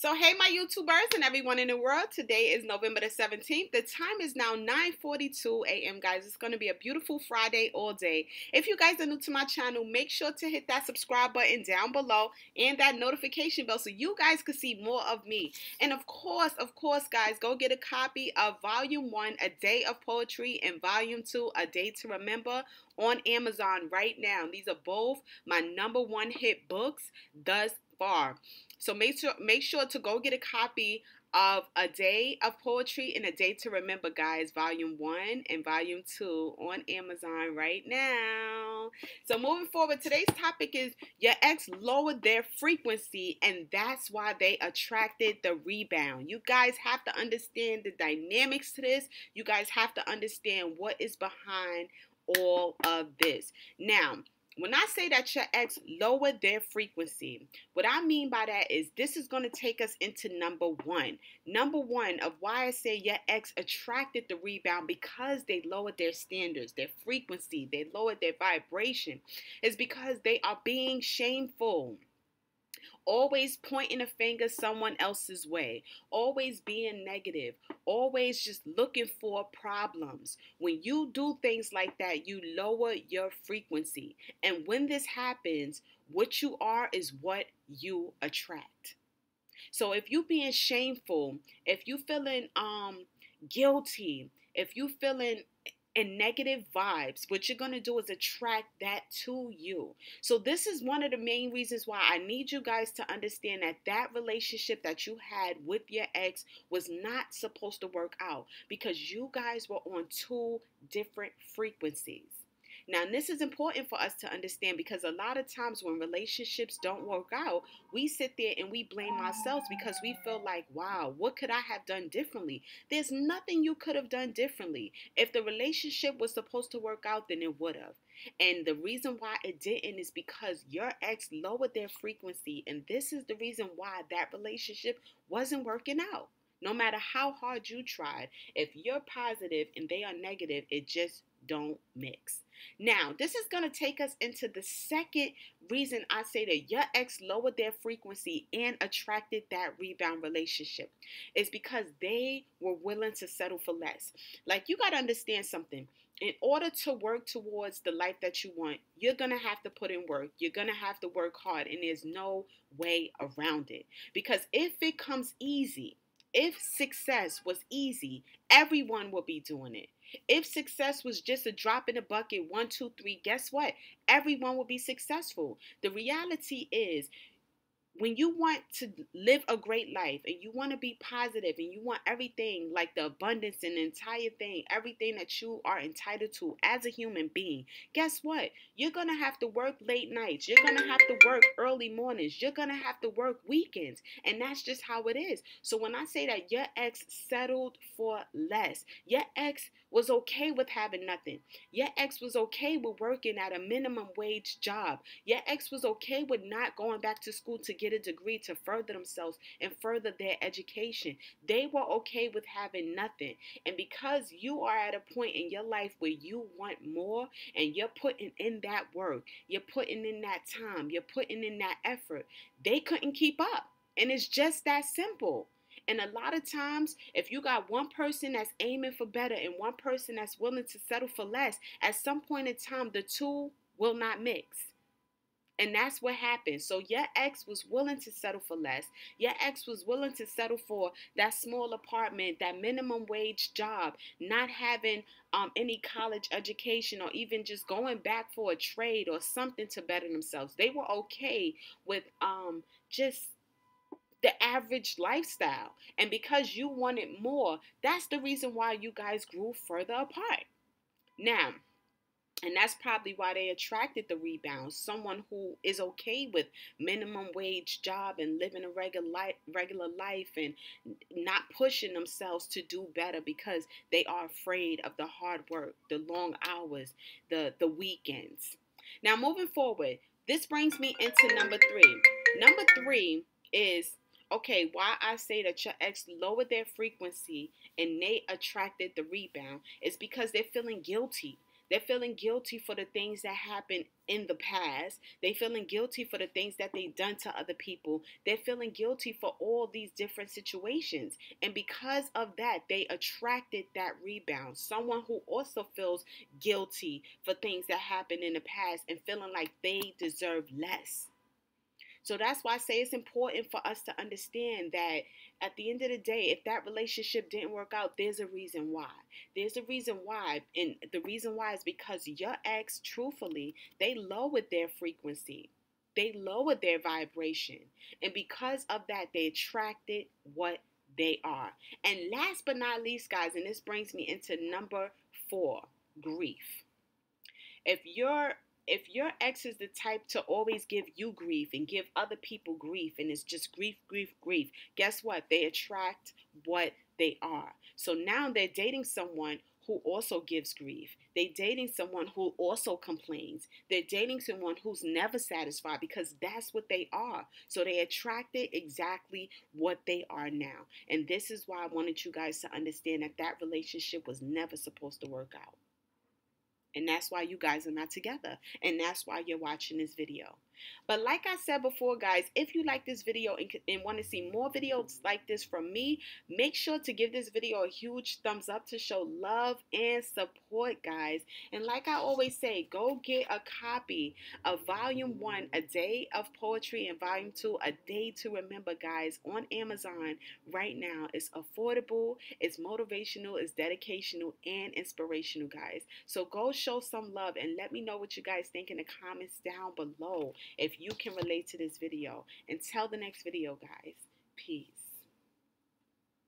So hey my YouTubers and everyone in the world, today is November the 17th. The time is now 9:42 a.m. guys. It's going to be a beautiful Friday all day. If you guys are new to my channel, make sure to hit that subscribe button down below and that notification bell so you guys can see more of me. And of course guys, go get a copy of Volume 1, A Day of Poetry, and Volume 2, A Day to Remember, on Amazon right now. These are both my #1 hit books thus far. So make sure to go get a copy of A Day of Poetry and A Day to Remember, guys, Volume 1 and Volume 2 on Amazon right now. So moving forward, today's topic is your ex lowered their frequency and that's why they attracted the rebound. You guys have to understand the dynamics to this. You guys have to understand what is behind all of this. Now, when I say that your ex lowered their frequency, what I mean by that is this is going to take us into number one. Number one of why I say your ex attracted the rebound, because they lowered their standards, their frequency, they lowered their vibration, is because they are being shameful. Always pointing a finger someone else's way, always being negative, always just looking for problems. When you do things like that, you lower your frequency. And when this happens, what you are is what you attract. So if you being shameful, if you feeling guilty, if you feeling and negative vibes, what you're going to do is attract that to you. So this is one of the main reasons why I need you guys to understand that that relationship that you had with your ex was not supposed to work out, because you guys were on two different frequencies. Now, this is important for us to understand, because a lot of times when relationships don't work out, we sit there and we blame ourselves because we feel like, wow, what could I have done differently? There's nothing you could have done differently. If the relationship was supposed to work out, then it would have. And the reason why it didn't is because your ex lowered their frequency. And this is the reason why that relationship wasn't working out. No matter how hard you tried, if you're positive and they are negative, it just don't mix. Now, this is going to take us into the second reason I say that your ex lowered their frequency and attracted that rebound relationship. Is because they were willing to settle for less. Like, you got to understand something. In order to work towards the life that you want, you're going to have to put in work. You're going to have to work hard, and there's no way around it. Because if it comes easy, if success was easy, everyone would be doing it. If success was just a drop in the bucket, 1, 2, 3, guess what? Everyone will be successful. The reality is, when you want to live a great life and you want to be positive and you want everything, like the abundance and the entire thing, everything that you are entitled to as a human being, guess what? You're going to have to work late nights. You're going to have to work early mornings. You're going to have to work weekends. And that's just how it is. So when I say that your ex settled for less, your ex was okay with having nothing. Your ex was okay with working at a minimum wage job. Your ex was okay with not going back to school to get a degree to further themselves and further their education. They were okay with having nothing. And because you are at a point in your life where you want more and you're putting in that work, you're putting in that time, you're putting in that effort, they couldn't keep up. And it's just that simple. And a lot of times, if you got one person that's aiming for better and one person that's willing to settle for less, at some point in time, the two will not mix. And that's what happened. So your ex was willing to settle for less. Your ex was willing to settle for that small apartment, that minimum wage job, not having any college education, or even just going back for a trade or something to better themselves. They were okay with just the average lifestyle. And because you wanted more, that's the reason why you guys grew further apart. Now, and that's probably why they attracted the rebound. Someone who is okay with minimum wage job and living a regular life and not pushing themselves to do better, because they are afraid of the hard work, the long hours, the weekends. Now, moving forward, this brings me into number three. Number three is, okay, why I say that your ex lowered their frequency and they attracted the rebound is because they're feeling guilty. They're feeling guilty for the things that happened in the past. They're feeling guilty for the things that they've done to other people. They're feeling guilty for all these different situations. And because of that, they attracted that rebound. Someone who also feels guilty for things that happened in the past and feeling like they deserve less. So that's why I say it's important for us to understand that at the end of the day, if that relationship didn't work out, there's a reason why. There's a reason why. And the reason why is because your ex, truthfully, they lowered their frequency. They lowered their vibration. And because of that, they attracted what they are. And last but not least, guys, and this brings me into number 4, grief. If your ex is the type to always give you grief and give other people grief, and it's just grief, grief, grief, guess what? They attract what they are. So now they're dating someone who also gives grief. They're dating someone who also complains. They're dating someone who's never satisfied, because that's what they are. So they attracted exactly what they are now. And this is why I wanted you guys to understand that that relationship was never supposed to work out. And that's why you guys are not together. And that's why you're watching this video. But like I said before, guys, if you like this video and want to see more videos like this from me, make sure to give this video a huge thumbs up to show love and support, guys. And like I always say, go get a copy of Volume 1, A Day of Poetry, and Volume 2, A Day to Remember, guys, on Amazon right now. It's affordable, it's motivational, it's dedicational, and inspirational, guys. So go show some love and let me know what you guys think in the comments down below if you can relate to this video. Until the next video, guys, peace.